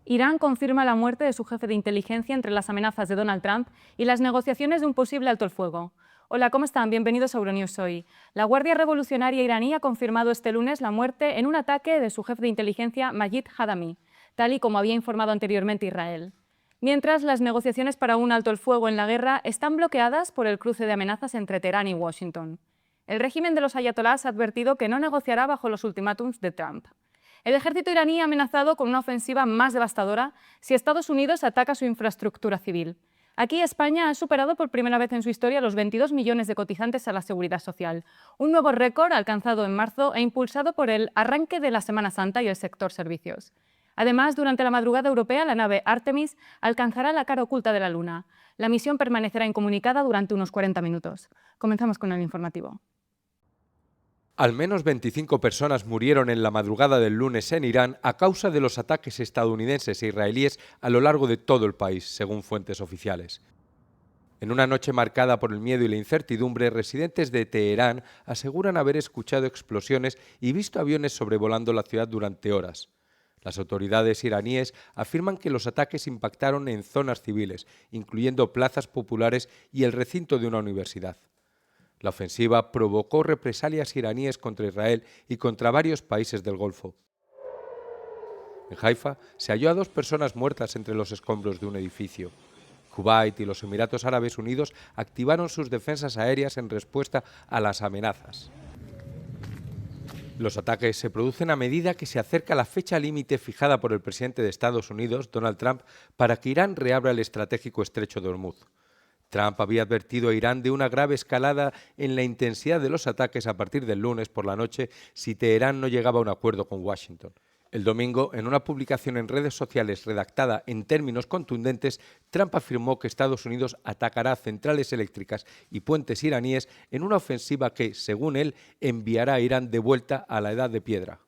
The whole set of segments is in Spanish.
Irán confirma la muerte de su jefe de inteligencia entre las amenazas de Donald Trump y las negociaciones de un posible alto el fuego. Hola, ¿cómo están? Bienvenidos a Euronews Hoy. La Guardia Revolucionaria iraní ha confirmado este lunes la muerte en un ataque de su jefe de inteligencia, Majid Hadami, tal y como había informado anteriormente Israel. Mientras, las negociaciones para un alto el fuego en la guerra están bloqueadas por el cruce de amenazas entre Teherán y Washington. El régimen de los ayatolás ha advertido que no negociará bajo los ultimátums de Trump. El ejército iraní ha amenazado con una ofensiva más devastadora si Estados Unidos ataca su infraestructura civil. Aquí España ha superado por primera vez en su historia los 22 millones de cotizantes a la Seguridad Social, un nuevo récord alcanzado en marzo e impulsado por el arranque de la Semana Santa y el sector servicios. Además, durante la madrugada europea, la nave Artemis alcanzará la cara oculta de la Luna. La misión permanecerá incomunicada durante unos 40 minutos. Comenzamos con el informativo. Al menos 25 personas murieron en la madrugada del lunes en Irán a causa de los ataques estadounidenses e israelíes a lo largo de todo el país, según fuentes oficiales. En una noche marcada por el miedo y la incertidumbre, residentes de Teherán aseguran haber escuchado explosiones y visto aviones sobrevolando la ciudad durante horas. Las autoridades iraníes afirman que los ataques impactaron en zonas civiles, incluyendo plazas populares y el recinto de una universidad. La ofensiva provocó represalias iraníes contra Israel y contra varios países del Golfo. En Haifa se halló a 2 personas muertas entre los escombros de un edificio. Kuwait y los Emiratos Árabes Unidos activaron sus defensas aéreas en respuesta a las amenazas. Los ataques se producen a medida que se acerca la fecha límite fijada por el presidente de Estados Unidos, Donald Trump, para que Irán reabra el estratégico estrecho de Hormuz. Trump había advertido a Irán de una grave escalada en la intensidad de los ataques a partir del lunes por la noche si Teherán no llegaba a un acuerdo con Washington. El domingo, en una publicación en redes sociales redactada en términos contundentes, Trump afirmó que Estados Unidos atacará centrales eléctricas y puentes iraníes en una ofensiva que, según él, enviará a Irán de vuelta a la edad de piedra.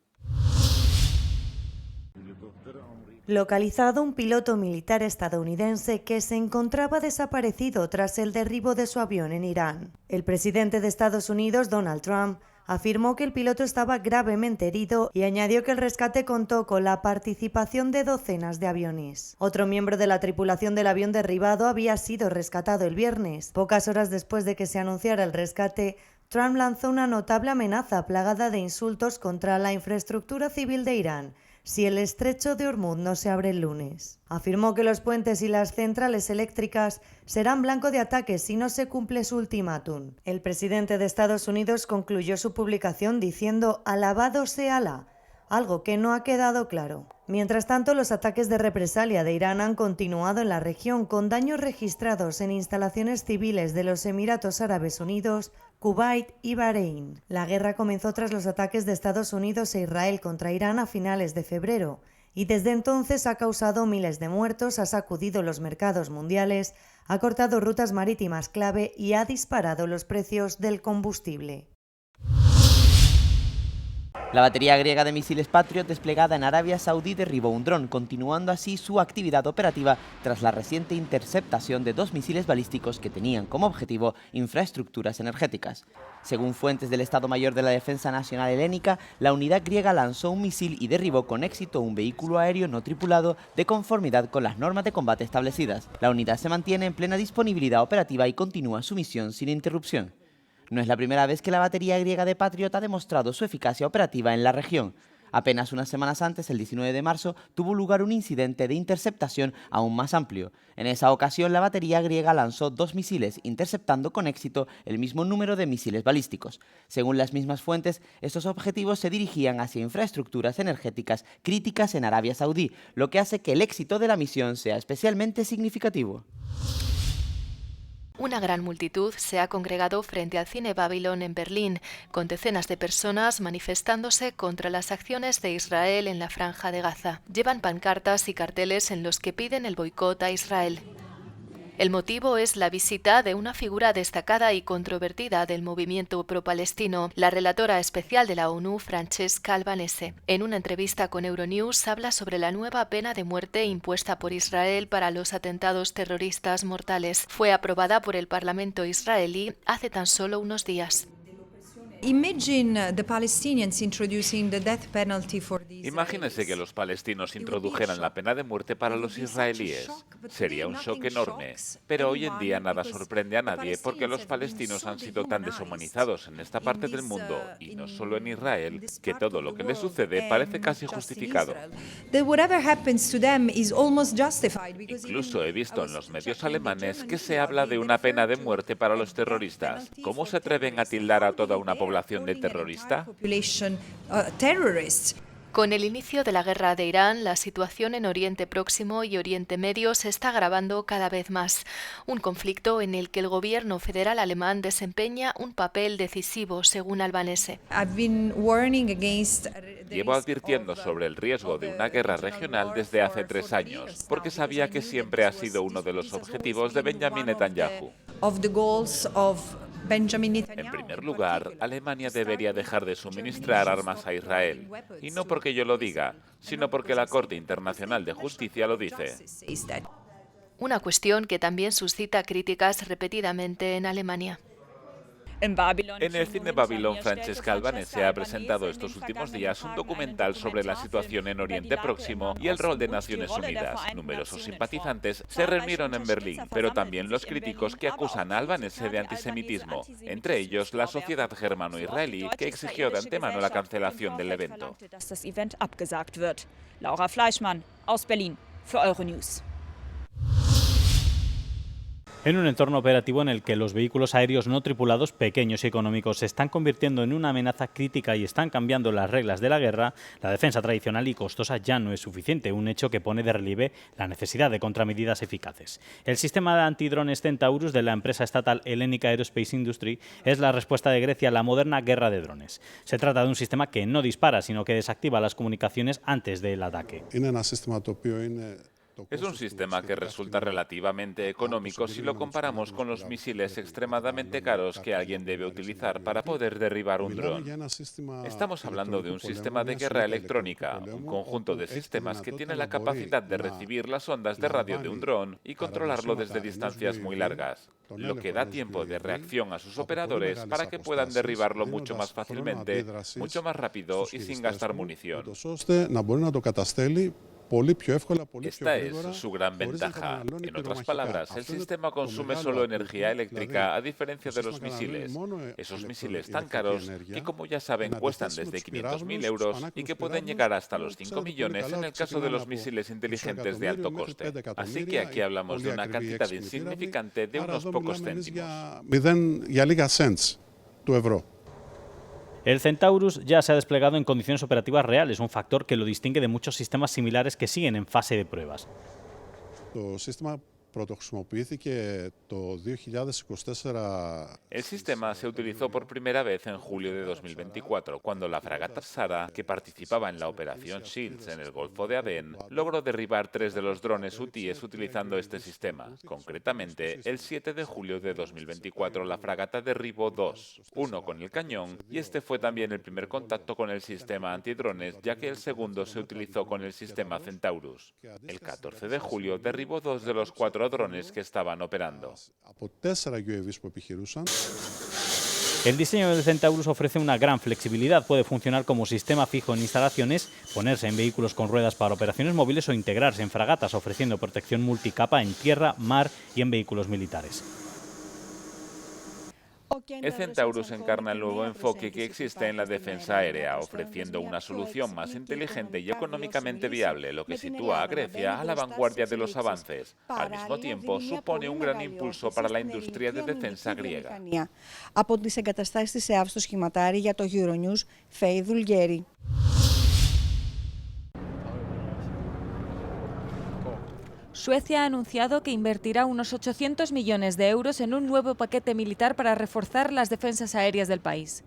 Localizado un piloto militar estadounidense que se encontraba desaparecido tras el derribo de su avión en Irán. El presidente de Estados Unidos, Donald Trump, afirmó que el piloto estaba gravemente herido y añadió que el rescate contó con la participación de docenas de aviones. Otro miembro de la tripulación del avión derribado había sido rescatado el viernes. Pocas horas después de que se anunciara el rescate, Trump lanzó una notable amenaza plagada de insultos contra la infraestructura civil de Irán si el estrecho de Hormuz no se abre el lunes. Afirmó que los puentes y las centrales eléctricas serán blanco de ataques si no se cumple su ultimátum. El presidente de Estados Unidos concluyó su publicación diciendo «Alabado sea Alá», algo que no ha quedado claro. Mientras tanto, los ataques de represalia de Irán han continuado en la región, con daños registrados en instalaciones civiles de los Emiratos Árabes Unidos, Kuwait y Bahrein. La guerra comenzó tras los ataques de Estados Unidos e Israel contra Irán a finales de febrero, y desde entonces ha causado miles de muertos, ha sacudido los mercados mundiales, ha cortado rutas marítimas clave y ha disparado los precios del combustible. La batería griega de misiles Patriot desplegada en Arabia Saudí derribó un dron, continuando así su actividad operativa tras la reciente interceptación de 2 misiles balísticos que tenían como objetivo infraestructuras energéticas. Según fuentes del Estado Mayor de la Defensa Nacional Helénica, la unidad griega lanzó un misil y derribó con éxito un vehículo aéreo no tripulado de conformidad con las normas de combate establecidas. La unidad se mantiene en plena disponibilidad operativa y continúa su misión sin interrupción. No es la primera vez que la batería griega de Patriot ha demostrado su eficacia operativa en la región. Apenas unas semanas antes, el 19 de marzo, tuvo lugar un incidente de interceptación aún más amplio. En esa ocasión, la batería griega lanzó 2 misiles, interceptando con éxito el mismo número de misiles balísticos. Según las mismas fuentes, estos objetivos se dirigían hacia infraestructuras energéticas críticas en Arabia Saudí, lo que hace que el éxito de la misión sea especialmente significativo. Una gran multitud se ha congregado frente al Cine Babylon en Berlín, con decenas de personas manifestándose contra las acciones de Israel en la Franja de Gaza. Llevan pancartas y carteles en los que piden el boicot a Israel. El motivo es la visita de una figura destacada y controvertida del movimiento pro-palestino, la relatora especial de la ONU, Francesca Albanese. En una entrevista con Euronews habla sobre la nueva pena de muerte impuesta por Israel para los atentados terroristas mortales. Fue aprobada por el Parlamento israelí hace tan solo unos días. Imagínese que los palestinos introdujeran la pena de muerte para los israelíes. Sería un shock enorme. Pero hoy en día nada sorprende a nadie porque los palestinos han sido tan deshumanizados en esta parte del mundo, y no solo en Israel, que todo lo que les sucede parece casi justificado. Incluso he visto en los medios alemanes que se habla de una pena de muerte para los terroristas. ¿Cómo se atreven a tildar a toda una población de terrorista? Con el inicio de la guerra de Irán, la situación en Oriente Próximo y Oriente Medio se está agravando cada vez más. Un conflicto en el que el gobierno federal alemán desempeña un papel decisivo, según Albanese. Llevo advirtiendo sobre el riesgo de una guerra regional desde hace 3 años, porque sabía que siempre ha sido uno de los objetivos de Benjamin Netanyahu. En primer lugar, Alemania debería dejar de suministrar armas a Israel. Y no porque yo lo diga, sino porque la Corte Internacional de Justicia lo dice. Una cuestión que también suscita críticas repetidamente en Alemania. En el cine Babilón, Francesca Albanese ha presentado estos últimos días un documental sobre la situación en Oriente Próximo y el rol de Naciones Unidas. Numerosos simpatizantes se reunieron en Berlín, pero también los críticos que acusan a Albanese de antisemitismo, entre ellos la sociedad germano-israelí, que exigió de antemano la cancelación del evento. Laura Fleischmann, aus Berlin, für Euronews. En un entorno operativo en el que los vehículos aéreos no tripulados, pequeños y económicos, se están convirtiendo en una amenaza crítica y están cambiando las reglas de la guerra, la defensa tradicional y costosa ya no es suficiente, un hecho que pone de relieve la necesidad de contramedidas eficaces. El sistema de antidrones Centaurus de la empresa estatal Hellenic Aerospace Industry es la respuesta de Grecia a la moderna guerra de drones. Se trata de un sistema que no dispara, sino que desactiva las comunicaciones antes del ataque. Es un sistema que resulta relativamente económico si lo comparamos con los misiles extremadamente caros que alguien debe utilizar para poder derribar un dron. Estamos hablando de un sistema de guerra electrónica, un conjunto de sistemas que tiene la capacidad de recibir las ondas de radio de un dron y controlarlo desde distancias muy largas, lo que da tiempo de reacción a sus operadores para que puedan derribarlo mucho más fácilmente, mucho más rápido y sin gastar munición. Esta es su gran ventaja. En otras palabras, el sistema consume solo energía eléctrica a diferencia de los misiles. Esos misiles tan caros que, como ya saben, cuestan desde 500.000 euros y que pueden llegar hasta los 5 millones en el caso de los misiles inteligentes de alto coste. Así que aquí hablamos de una cantidad insignificante de unos pocos céntimos. El Centaurus ya se ha desplegado en condiciones operativas reales, un factor que lo distingue de muchos sistemas similares que siguen en fase de pruebas. El sistema se utilizó por primera vez en julio de 2024, cuando la fragata Sara, que participaba en la operación Shields en el Golfo de Adén, logró derribar 3 de los drones hutíes utilizando este sistema. Concretamente, el 7 de julio de 2024 la fragata derribó 2, uno con el cañón, y este fue también el primer contacto con el sistema antidrones, ya que el segundo se utilizó con el sistema Centaurus. El 14 de julio derribó 2 de los 4 drones que estaban operando. El diseño del Centaurus ofrece una gran flexibilidad, puede funcionar como sistema fijo en instalaciones, ponerse en vehículos con ruedas para operaciones móviles o integrarse en fragatas, ofreciendo protección multicapa en tierra, mar y en vehículos militares. El Centaurus encarna el nuevo enfoque que existe en la defensa aérea, ofreciendo una solución más inteligente y económicamente viable, lo que sitúa a Grecia a la vanguardia de los avances. Al mismo tiempo, supone un gran impulso para la industria de defensa griega. Από τις εγκαταστάσεις της ΕΑΒ στο σχηματάρι για το Euronews, Φέη Δουλγέρη. Suecia ha anunciado que invertirá unos 800 millones de euros en un nuevo paquete militar para reforzar las defensas aéreas del país.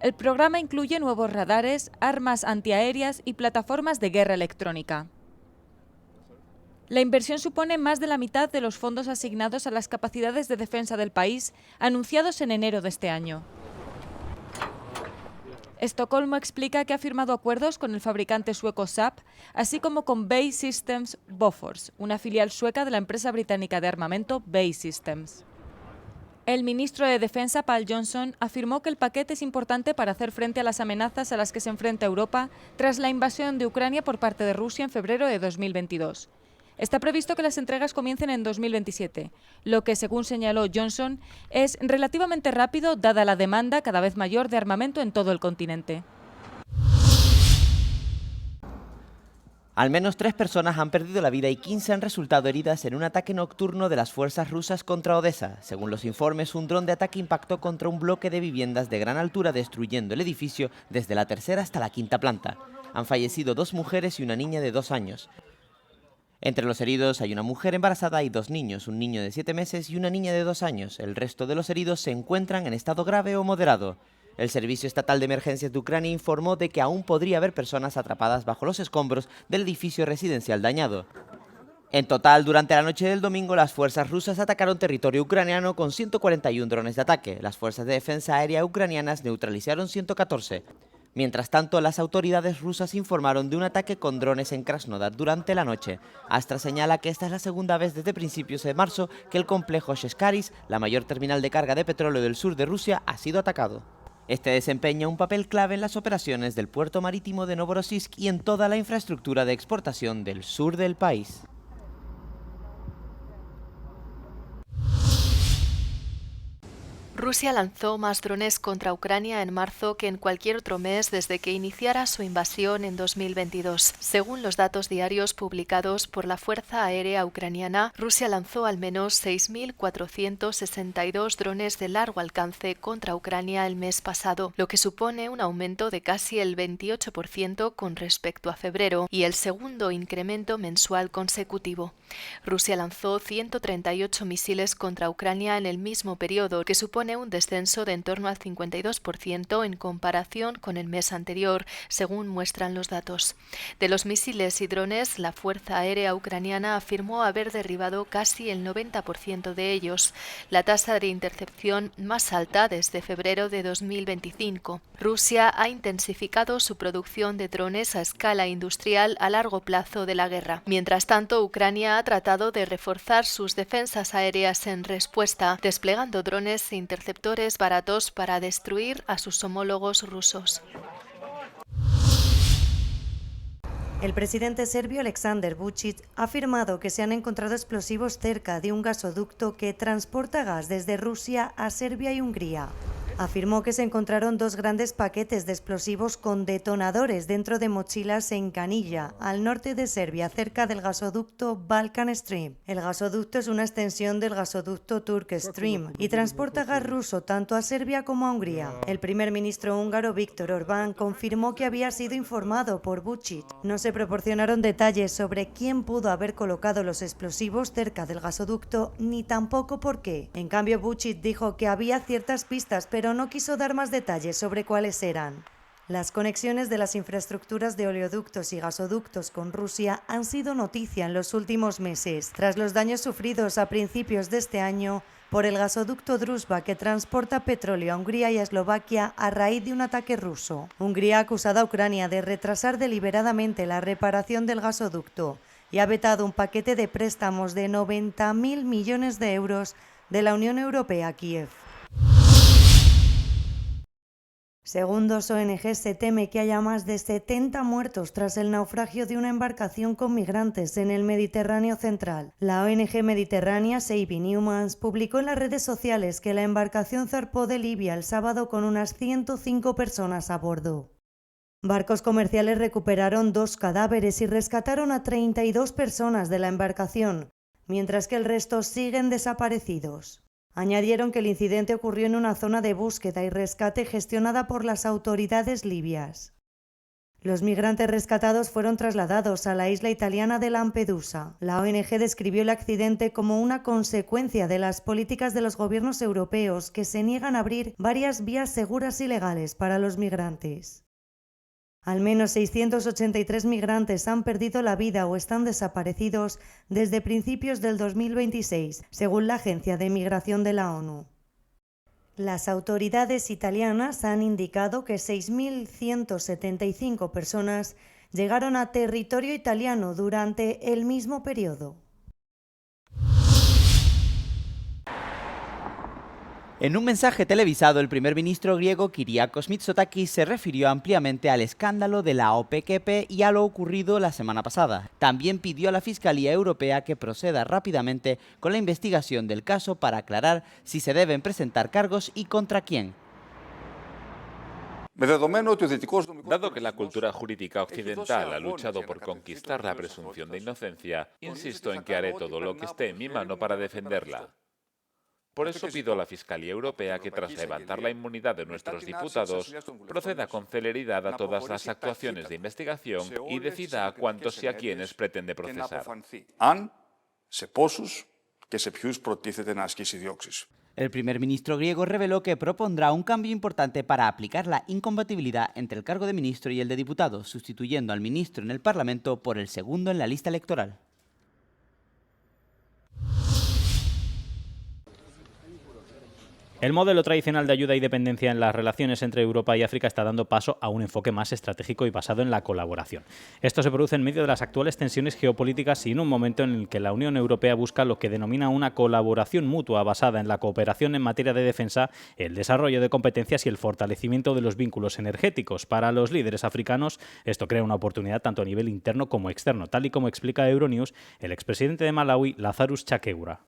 El programa incluye nuevos radares, armas antiaéreas y plataformas de guerra electrónica. La inversión supone más de la mitad de los fondos asignados a las capacidades de defensa del país, anunciados en enero de este año. Estocolmo explica que ha firmado acuerdos con el fabricante sueco Saab, así como con BAE Systems Bofors, una filial sueca de la empresa británica de armamento BAE Systems. El ministro de Defensa, Paul Johnson, afirmó que el paquete es importante para hacer frente a las amenazas a las que se enfrenta Europa tras la invasión de Ucrania por parte de Rusia en febrero de 2022. Está previsto que las entregas comiencen en 2027, lo que, según señaló Johnson, es relativamente rápido dada la demanda cada vez mayor de armamento en todo el continente. Al menos 3 personas han perdido la vida y 15 han resultado heridas en un ataque nocturno de las fuerzas rusas contra Odessa. Según los informes, un dron de ataque impactó contra un bloque de viviendas de gran altura, destruyendo el edificio desde la tercera hasta la quinta planta. Han fallecido 2 mujeres y una niña de 2 años. Entre los heridos hay una mujer embarazada y 2 niños, un niño de 7 meses y una niña de 2 años. El resto de los heridos se encuentran en estado grave o moderado. El Servicio Estatal de Emergencias de Ucrania informó de que aún podría haber personas atrapadas bajo los escombros del edificio residencial dañado. En total, durante la noche del domingo, las fuerzas rusas atacaron territorio ucraniano con 141 drones de ataque. Las fuerzas de defensa aérea ucranianas neutralizaron 114. Mientras tanto, las autoridades rusas informaron de un ataque con drones en Krasnodar durante la noche. Astra señala que esta es la segunda vez desde principios de marzo que el complejo Sheshkaris, la mayor terminal de carga de petróleo del sur de Rusia, ha sido atacado. Este desempeña un papel clave en las operaciones del puerto marítimo de Novorossiysk y en toda la infraestructura de exportación del sur del país. Rusia lanzó más drones contra Ucrania en marzo que en cualquier otro mes desde que iniciara su invasión en 2022. Según los datos diarios publicados por la Fuerza Aérea Ucraniana, Rusia lanzó al menos 6.462 drones de largo alcance contra Ucrania el mes pasado, lo que supone un aumento de casi el 28% con respecto a febrero y el segundo incremento mensual consecutivo. Rusia lanzó 138 misiles contra Ucrania en el mismo periodo, que supone un descenso de en torno al 52% en comparación con el mes anterior, según muestran los datos. De los misiles y drones, la Fuerza Aérea Ucraniana afirmó haber derribado casi el 90% de ellos, la tasa de intercepción más alta desde febrero de 2025. Rusia ha intensificado su producción de drones a escala industrial a largo plazo de la guerra. Mientras tanto, Ucrania ha tratado de reforzar sus defensas aéreas en respuesta, desplegando drones e interceptores baratos para destruir a sus homólogos rusos. El presidente serbio Aleksandar Vučić ha afirmado que se han encontrado explosivos cerca de un gasoducto que transporta gas desde Rusia a Serbia y Hungría. Afirmó que se encontraron 2 grandes paquetes de explosivos con detonadores dentro de mochilas en Kanija, al norte de Serbia, cerca del gasoducto Balkan Stream. El gasoducto es una extensión del gasoducto Turk Stream y transporta gas ruso tanto a Serbia como a Hungría. El primer ministro húngaro Viktor Orbán confirmó que había sido informado por Vučić. No se proporcionaron detalles sobre quién pudo haber colocado los explosivos cerca del gasoducto ni tampoco por qué. En cambio, Vučić dijo que había ciertas pistas, pero no quiso dar más detalles sobre cuáles eran. Las conexiones de las infraestructuras de oleoductos y gasoductos con Rusia han sido noticia en los últimos meses, tras los daños sufridos a principios de este año por el gasoducto Druzhba, que transporta petróleo a Hungría y a Eslovaquia a raíz de un ataque ruso. Hungría ha acusado a Ucrania de retrasar deliberadamente la reparación del gasoducto y ha vetado un paquete de préstamos de 90.000 millones de euros de la Unión Europea a Kiev. Según 2 ONG, se teme que haya más de 70 muertos tras el naufragio de una embarcación con migrantes en el Mediterráneo central. La ONG mediterránea Saving Humans publicó en las redes sociales que la embarcación zarpó de Libia el sábado con unas 105 personas a bordo. Barcos comerciales recuperaron 2 cadáveres y rescataron a 32 personas de la embarcación, mientras que el resto siguen desaparecidos. Añadieron que el incidente ocurrió en una zona de búsqueda y rescate gestionada por las autoridades libias. Los migrantes rescatados fueron trasladados a la isla italiana de Lampedusa. La ONG describió el accidente como una consecuencia de las políticas de los gobiernos europeos que se niegan a abrir varias vías seguras y legales para los migrantes. Al menos 683 migrantes han perdido la vida o están desaparecidos desde principios del 2026, según la Agencia de Migración de la ONU. Las autoridades italianas han indicado que 6.175 personas llegaron a territorio italiano durante el mismo periodo. En un mensaje televisado, el primer ministro griego Kyriakos Mitsotakis se refirió ampliamente al escándalo de la OPKP y a lo ocurrido la semana pasada. También pidió a la Fiscalía Europea que proceda rápidamente con la investigación del caso para aclarar si se deben presentar cargos y contra quién. Dado que la cultura jurídica occidental ha luchado por conquistar la presunción de inocencia, insisto en que haré todo lo que esté en mi mano para defenderla. Por eso pido a la Fiscalía Europea que, tras levantar la inmunidad de nuestros diputados, proceda con celeridad a todas las actuaciones de investigación y decida a cuántos y a quiénes pretende procesar. El primer ministro griego reveló que propondrá un cambio importante para aplicar la incompatibilidad entre el cargo de ministro y el de diputado, sustituyendo al ministro en el Parlamento por el segundo en la lista electoral. El modelo tradicional de ayuda y dependencia en las relaciones entre Europa y África está dando paso a un enfoque más estratégico y basado en la colaboración. Esto se produce en medio de las actuales tensiones geopolíticas y en un momento en el que la Unión Europea busca lo que denomina una colaboración mutua basada en la cooperación en materia de defensa, el desarrollo de competencias y el fortalecimiento de los vínculos energéticos. Para los líderes africanos, esto crea una oportunidad tanto a nivel interno como externo, tal y como explica Euronews el expresidente de Malawi, Lazarus Chakwera.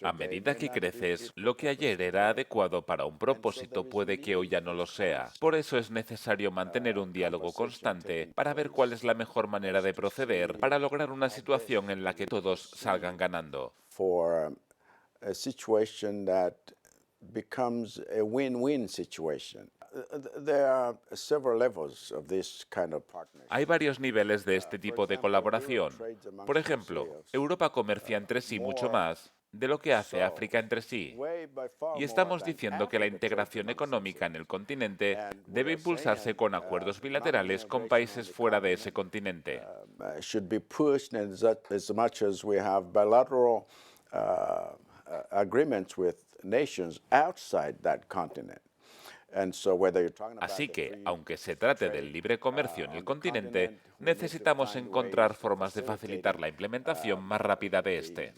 A medida que creces, lo que ayer era adecuado para un propósito puede que hoy ya no lo sea. Por eso es necesario mantener un diálogo constante para ver cuál es la mejor manera de proceder para lograr una situación en la que todos salgan ganando. Hay varios niveles de este tipo de colaboración. Por ejemplo, Europa comercia entre sí mucho más de lo que hace África entre sí. Y estamos diciendo que la integración económica en el continente debe impulsarse con acuerdos bilaterales con países fuera de ese continente. Así que, aunque se trate del libre comercio en el continente, necesitamos encontrar formas de facilitar la implementación más rápida de este.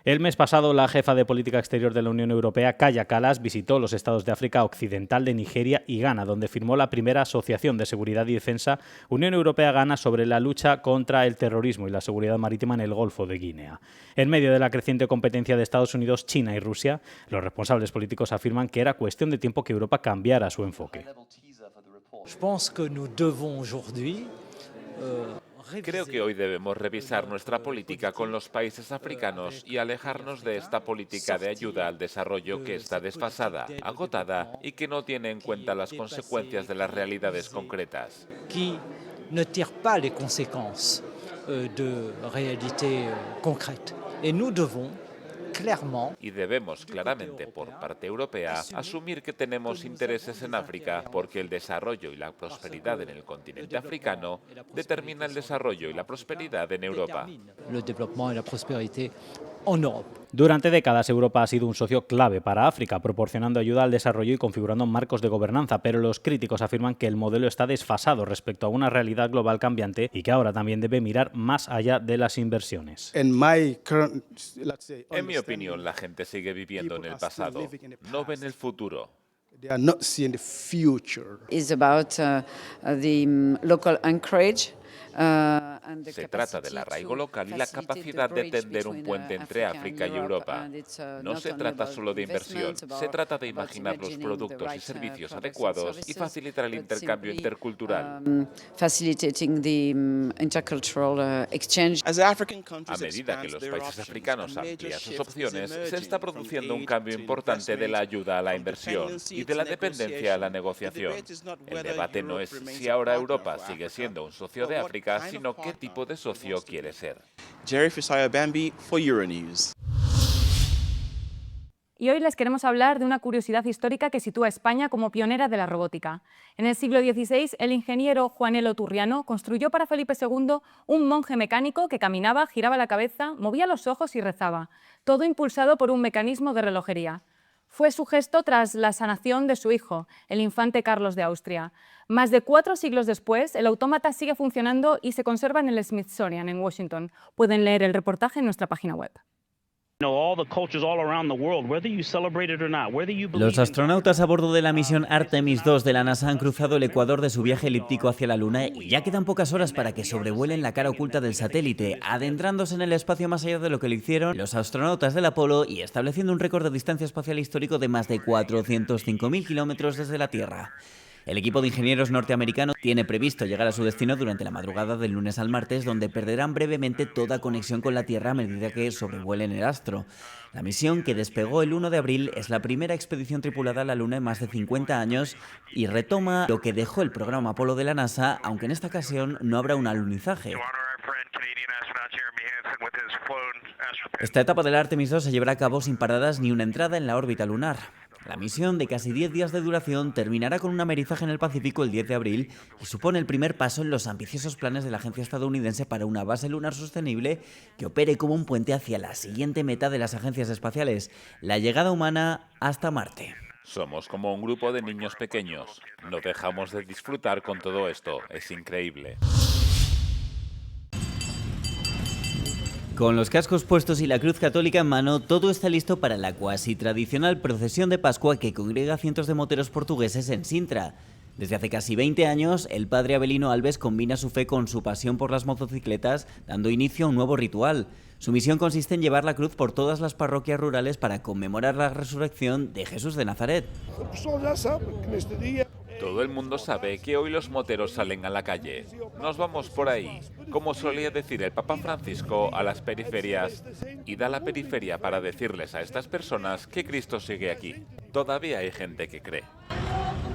El mes pasado, la jefa de política exterior de la Unión Europea, Kaja Kallas, visitó los estados de África Occidental de Nigeria y Ghana, donde firmó la primera asociación de seguridad y defensa Unión Europea-Ghana sobre la lucha contra el terrorismo y la seguridad marítima en el Golfo de Guinea. En medio de la creciente competencia de Estados Unidos, China y Rusia, los responsables políticos afirman que era cuestión de tiempo que Europa cambiara su enfoque. Creo que hoy debemos revisar nuestra política con los países africanos y alejarnos de esta política de ayuda al desarrollo que está desfasada, agotada y que no tiene en cuenta las consecuencias de las realidades concretas. Y debemos claramente, por parte europea, asumir que tenemos intereses en África porque el desarrollo y la prosperidad en el continente africano determina el desarrollo y la prosperidad en Europa. Durante décadas, Europa ha sido un socio clave para África, proporcionando ayuda al desarrollo y configurando marcos de gobernanza, pero los críticos afirman que el modelo está desfasado respecto a una realidad global cambiante y que ahora también debe mirar más allá de las inversiones. En mi opinión, la gente sigue viviendo en el pasado, no ven el futuro. It's about the local anchorage. Se trata del arraigo local y la capacidad de tender un puente entre África y Europa. No se trata solo de inversión, se trata de imaginar los productos y servicios adecuados y facilitar el intercambio intercultural. A medida que los países africanos amplían sus opciones, se está produciendo un cambio importante de la ayuda a la inversión y de la dependencia a la negociación. El debate no es si ahora Europa sigue siendo un socio de África, sino qué tipo de socio quiere ser. Jerry Fisayo Bambi for Euronews. Y hoy les queremos hablar de una curiosidad histórica que sitúa a España como pionera de la robótica. En el siglo XVI, el ingeniero Juanelo Turriano construyó para Felipe II un monje mecánico que caminaba, giraba la cabeza, movía los ojos y rezaba, todo impulsado por un mecanismo de relojería. Fue su gesto tras la sanación de su hijo, el infante Carlos de Austria. Más de 4 siglos después, el autómata sigue funcionando y se conserva en el Smithsonian en Washington. Pueden leer el reportaje en nuestra página web. Los astronautas a bordo de la misión Artemis II de la NASA han cruzado el ecuador de su viaje elíptico hacia la Luna y ya quedan pocas horas para que sobrevuelen la cara oculta del satélite, adentrándose en el espacio más allá de lo que lo hicieron los astronautas del Apolo y estableciendo un récord de distancia espacial histórico de más de 405.000 kilómetros desde la Tierra. El equipo de ingenieros norteamericano tiene previsto llegar a su destino durante la madrugada del lunes al martes, donde perderán brevemente toda conexión con la Tierra a medida que sobrevuelen el astro. La misión, que despegó el 1 de abril, es la primera expedición tripulada a la Luna en más de 50 años y retoma lo que dejó el programa Apolo de la NASA, aunque en esta ocasión no habrá un alunizaje. Esta etapa del Artemis II se llevará a cabo sin paradas ni una entrada en la órbita lunar. La misión, de casi 10 días de duración, terminará con un amerizaje en el Pacífico el 10 de abril y supone el primer paso en los ambiciosos planes de la agencia estadounidense para una base lunar sostenible que opere como un puente hacia la siguiente meta de las agencias espaciales, la llegada humana hasta Marte. Somos como un grupo de niños pequeños. No dejamos de disfrutar con todo esto. Es increíble. Con los cascos puestos y la cruz católica en mano, todo está listo para la cuasi tradicional procesión de Pascua que congrega a cientos de moteros portugueses en Sintra. Desde hace casi 20 años, el padre Abelino Alves combina su fe con su pasión por las motocicletas, dando inicio a un nuevo ritual. Su misión consiste en llevar la cruz por todas las parroquias rurales para conmemorar la resurrección de Jesús de Nazaret. Todo el mundo sabe que hoy los moteros salen a la calle. Nos vamos por ahí. Como solía decir el Papa Francisco, a las periferias. Id a la periferia para decirles a estas personas que Cristo sigue aquí. Todavía hay gente que cree.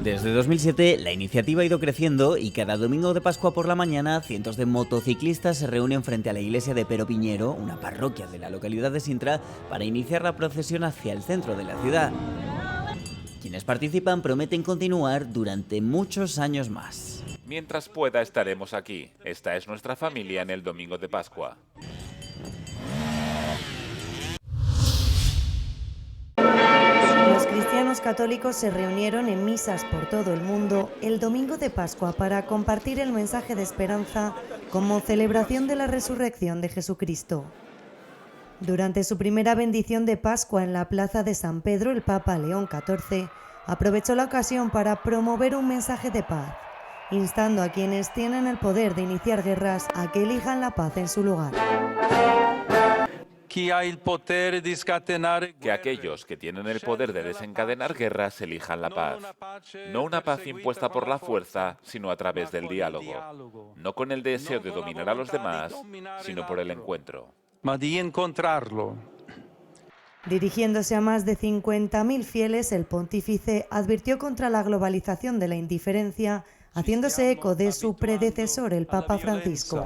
Desde 2007, la iniciativa ha ido creciendo y cada domingo de Pascua por la mañana, cientos de motociclistas se reúnen frente a la iglesia de Pero Piñero, una parroquia de la localidad de Sintra, para iniciar la procesión hacia el centro de la ciudad. Quienes participan prometen continuar durante muchos años más. Mientras pueda, estaremos aquí. Esta es nuestra familia en el domingo de Pascua. Los cristianos católicos se reunieron en misas por todo el mundo el domingo de Pascua para compartir el mensaje de esperanza como celebración de la resurrección de Jesucristo. Durante su primera bendición de Pascua en la plaza de San Pedro, el Papa León XIV aprovechó la ocasión para promover un mensaje de paz, instando a quienes tienen el poder de iniciar guerras a que elijan la paz en su lugar. Que aquellos que tienen el poder de desencadenar guerras elijan la paz. No una paz impuesta por la fuerza, sino a través del diálogo. No con el deseo de dominar a los demás, sino por el encuentro. Dirigiéndose a más de 50.000 fieles, el pontífice advirtió contra la globalización de la indiferencia, haciéndose eco de su predecesor, el Papa Francisco.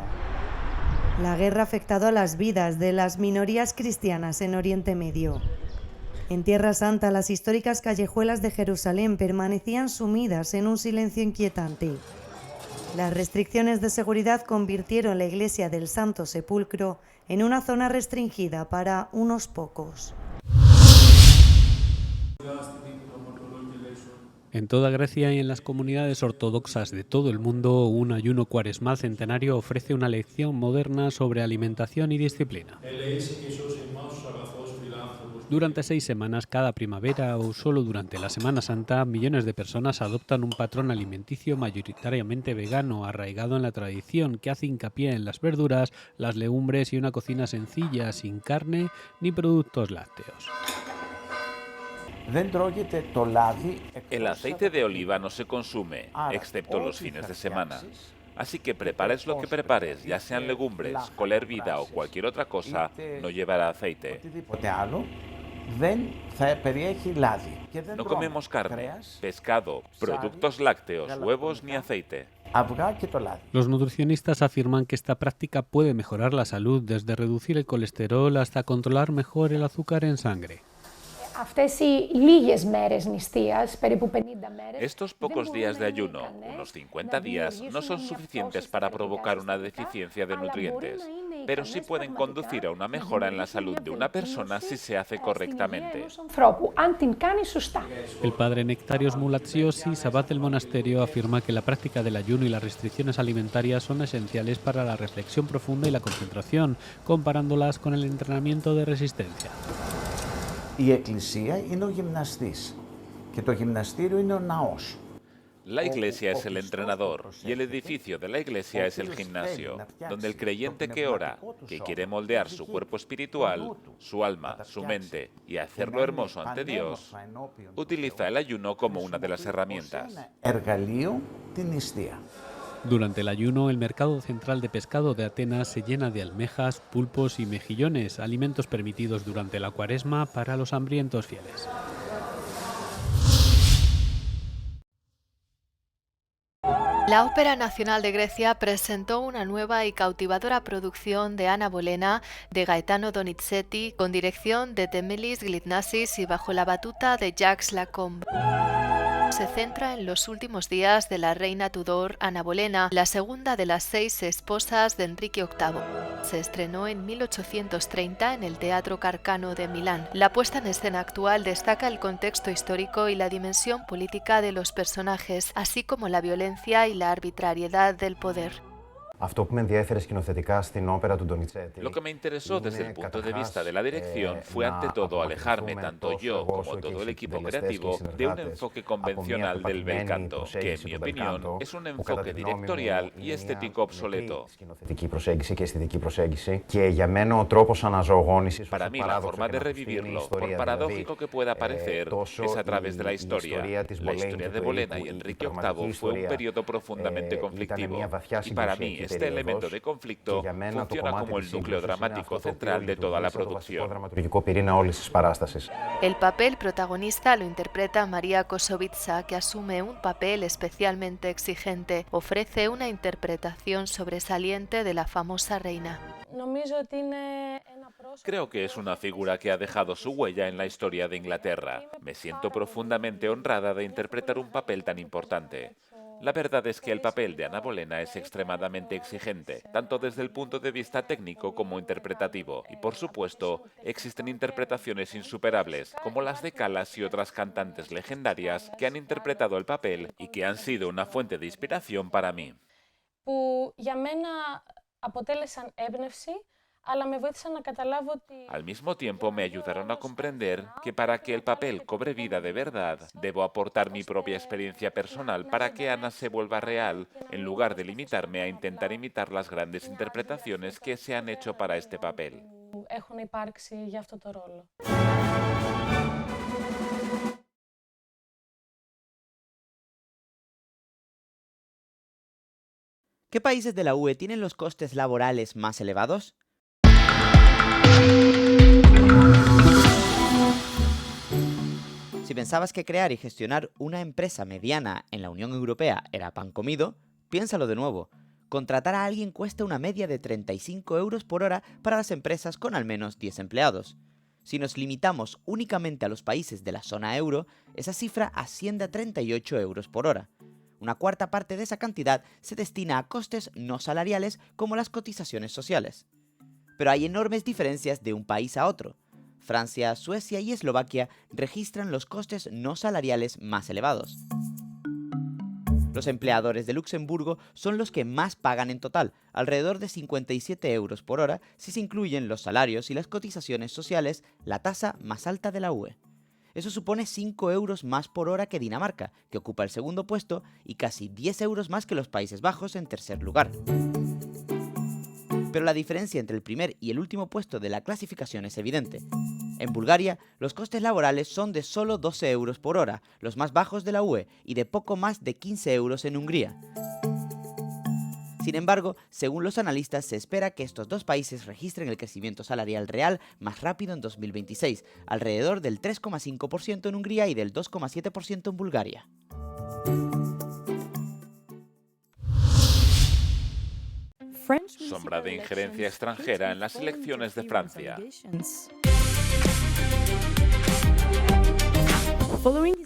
La guerra ha afectado a las vidas de las minorías cristianas en Oriente Medio. En Tierra Santa, las históricas callejuelas de Jerusalén permanecían sumidas en un silencio inquietante. Las restricciones de seguridad convirtieron la iglesia del Santo Sepulcro en una zona restringida para unos pocos. En toda Grecia y en las comunidades ortodoxas de todo el mundo, un ayuno cuaresmal centenario ofrece una lección moderna sobre alimentación y disciplina. Durante 6 semanas, cada primavera o solo durante la Semana Santa, millones de personas adoptan un patrón alimenticio mayoritariamente vegano, arraigado en la tradición, que hace hincapié en las verduras, las legumbres y una cocina sencilla, sin carne ni productos lácteos. El aceite de oliva no se consume, excepto los fines de semana. Así que prepares lo que prepares, ya sean legumbres, col hervida o cualquier otra cosa, no llevará aceite. No comemos carne, pescado, productos lácteos, huevos ni aceite. Los nutricionistas afirman que esta práctica puede mejorar la salud, desde reducir el colesterol hasta controlar mejor el azúcar en sangre. Estos pocos días de ayuno, unos 50 días, no son suficientes para provocar una deficiencia de nutrientes. pero sí pueden conducir a una mejora en la salud de una persona si se hace correctamente. El padre Nectarios Moulatsiosis, abad del monasterio, afirma que la práctica del ayuno y las restricciones alimentarias son esenciales para la reflexión profunda y la concentración, comparándolas con el entrenamiento de resistencia. Η εκκλησία είναι ο γυμναστής και το γυμναστήριο είναι ο ναός. La iglesia es el entrenador y el edificio de la iglesia es el gimnasio, donde el creyente que ora, que quiere moldear su cuerpo espiritual, su alma, su mente y hacerlo hermoso ante Dios, utiliza el ayuno como una de las herramientas. Durante el ayuno, el mercado central de pescado de Atenas se llena de almejas, pulpos y mejillones, alimentos permitidos durante la Cuaresma para los hambrientos fieles. La Ópera Nacional de Grecia presentó una nueva y cautivadora producción de Anna Bolena de Gaetano Donizetti con dirección de Temelis Glitnasis y bajo la batuta de Jacques Lacombe. Se centra en los últimos días de la reina Tudor Anna Bolena, la segunda de las 6 esposas de Enrique VIII. Se estrenó en 1830 en el Teatro Carcano de Milán. La puesta en escena actual destaca el contexto histórico y la dimensión política de los personajes, así como la violencia y la arbitrariedad del poder. Lo que me interesó desde el punto de vista de la dirección fue ante todo alejarme, tanto yo como todo el equipo creativo, de un enfoque convencional del bel canto, que en mi opinión es un enfoque directorial y estético obsoleto. Para mí la forma de revivirlo, por paradójico que pueda parecer, es a través de la historia. La historia de Bolena y Enrique VIII fue un periodo profundamente conflictivo, y para mí este elemento de conflicto funciona como el núcleo dramático central de toda la producción. El papel protagonista lo interpreta María Kosovitsa, que asume un papel especialmente exigente. Ofrece una interpretación sobresaliente de la famosa reina. Creo que es una figura que ha dejado su huella en la historia de Inglaterra. Me siento profundamente honrada de interpretar un papel tan importante. La verdad es que el papel de Anna Bolena es extremadamente exigente, tanto desde el punto de vista técnico como interpretativo. Y por supuesto, existen interpretaciones insuperables, como las de Callas y otras cantantes legendarias que han interpretado el papel y que han sido una fuente de inspiración para mí. Al mismo tiempo me ayudaron a comprender que para que el papel cobre vida de verdad, debo aportar mi propia experiencia personal para que Anna se vuelva real, en lugar de limitarme a intentar imitar las grandes interpretaciones que se han hecho para este papel. ¿Qué países de la UE tienen los costes laborales más elevados? Si pensabas que crear y gestionar una empresa mediana en la Unión Europea era pan comido, piénsalo de nuevo. Contratar a alguien cuesta una media de 35 euros por hora para las empresas con al menos 10 empleados. Si nos limitamos únicamente a los países de la zona euro, esa cifra asciende a 38 euros por hora. Una cuarta parte de esa cantidad se destina a costes no salariales como las cotizaciones sociales. Pero hay enormes diferencias de un país a otro. Francia, Suecia y Eslovaquia registran los costes no salariales más elevados. Los empleadores de Luxemburgo son los que más pagan en total, alrededor de 57 euros por hora si se incluyen los salarios y las cotizaciones sociales, la tasa más alta de la UE. Eso supone 5 euros más por hora que Dinamarca, que ocupa el segundo puesto, y casi 10 euros más que los Países Bajos en tercer lugar. Pero la diferencia entre el primer y el último puesto de la clasificación es evidente. En Bulgaria, los costes laborales son de solo 12 euros por hora, los más bajos de la UE, y de poco más de 15 euros en Hungría. Sin embargo, según los analistas, se espera que estos dos países registren el crecimiento salarial real más rápido en 2026, alrededor del 3,5% en Hungría y del 2,7% en Bulgaria. Sombra de injerencia extranjera en las elecciones de Francia.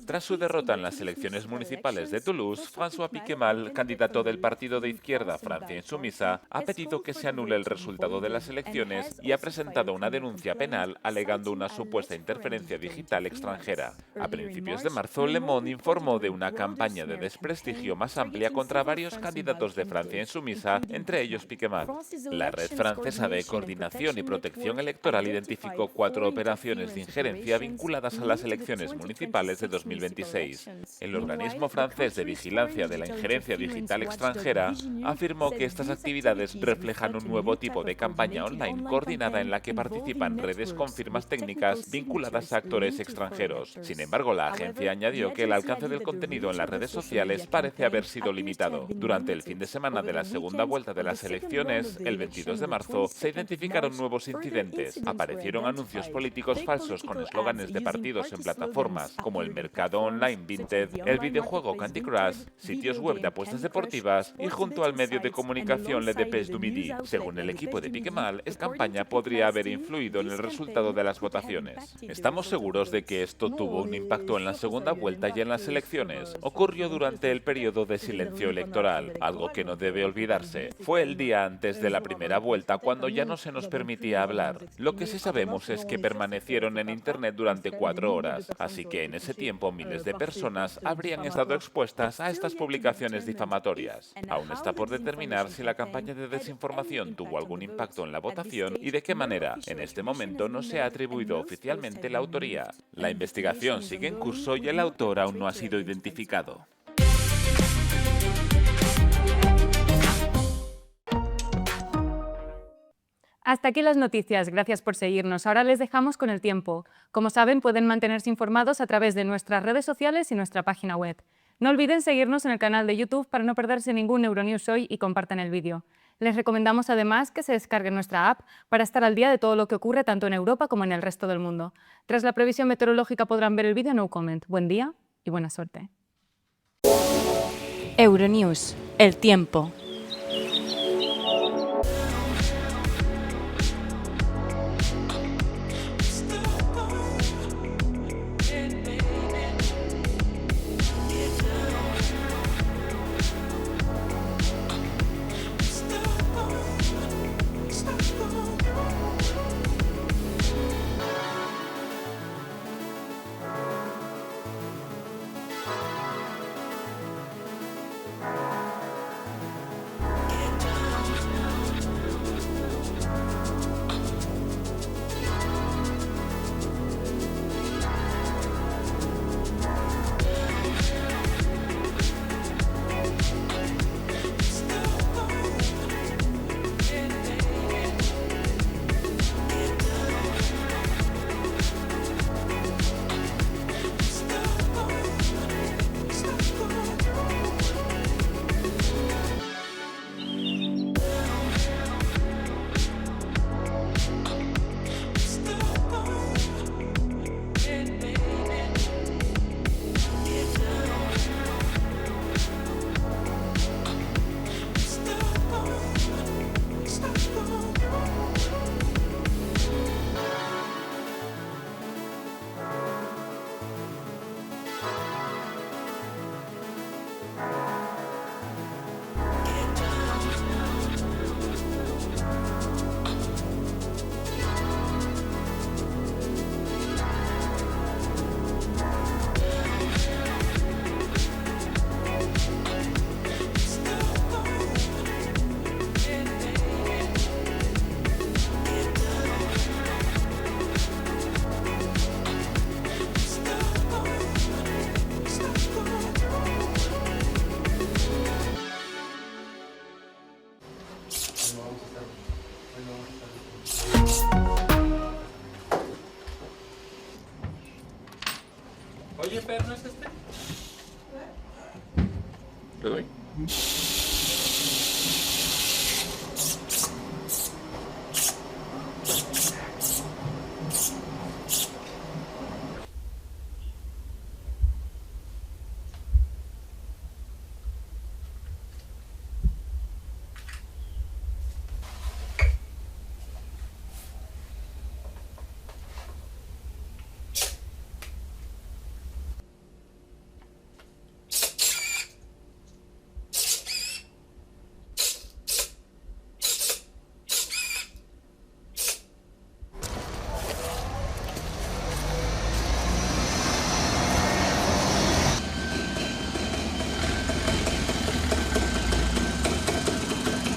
Tras su derrota en las elecciones municipales de Toulouse, François Piquemal, candidato del partido de izquierda Francia Insumisa, ha pedido que se anule el resultado de las elecciones y ha presentado una denuncia penal alegando una supuesta interferencia digital extranjera. A principios de marzo, Le Monde informó de una campaña de desprestigio más amplia contra varios candidatos de Francia Insumisa, entre ellos Piquemal. La red francesa de coordinación y protección electoral identificó 4 operaciones de injerencia vinculadas a las elecciones municipales de 2026. El organismo francés de vigilancia de la injerencia digital extranjera afirmó que estas actividades reflejan un nuevo tipo de campaña online coordinada en la que participan redes con firmas técnicas vinculadas a actores extranjeros. Sin embargo, la agencia añadió que el alcance del contenido en las redes sociales parece haber sido limitado. Durante el fin de semana de la segunda vuelta de las elecciones, el 22 de marzo, se identificaron nuevos incidentes. Aparecieron anuncios políticos falsos con eslóganes de partidos en plataformas como el mercado online Vinted, el videojuego Candy Crush, sitios web de apuestas deportivas y junto al medio de comunicación Le Dépêche du Midi. Según el equipo de Piquemal, esta campaña podría haber influido en el resultado de las votaciones. Estamos seguros de que esto tuvo un impacto en la segunda vuelta y en las elecciones. Ocurrió durante el periodo de silencio electoral, algo que no debe olvidarse. Fue el día antes de la primera vuelta cuando ya no se nos permitía hablar. Lo que sí sabemos es que permanecieron en Internet durante 4 horas, así que en ese tiempo miles de personas habrían estado expuestas a estas publicaciones difamatorias. Aún está por determinar si la campaña de desinformación tuvo algún impacto en la votación y de qué manera. En este momento no se ha atribuido oficialmente la autoría. La investigación sigue en curso y el autor aún no ha sido identificado. Hasta aquí las noticias, gracias por seguirnos. Ahora les dejamos con el tiempo. Como saben, pueden mantenerse informados a través de nuestras redes sociales y nuestra página web. No olviden seguirnos en el canal de YouTube para no perderse ningún Euronews Hoy y compartan el vídeo. Les recomendamos además que se descarguen nuestra app para estar al día de todo lo que ocurre tanto en Europa como en el resto del mundo. Tras la previsión meteorológica podrán ver el vídeo No Comment. Buen día y buena suerte. Euronews, el tiempo. Oye, Per, ¿no es este? ¿Le doy?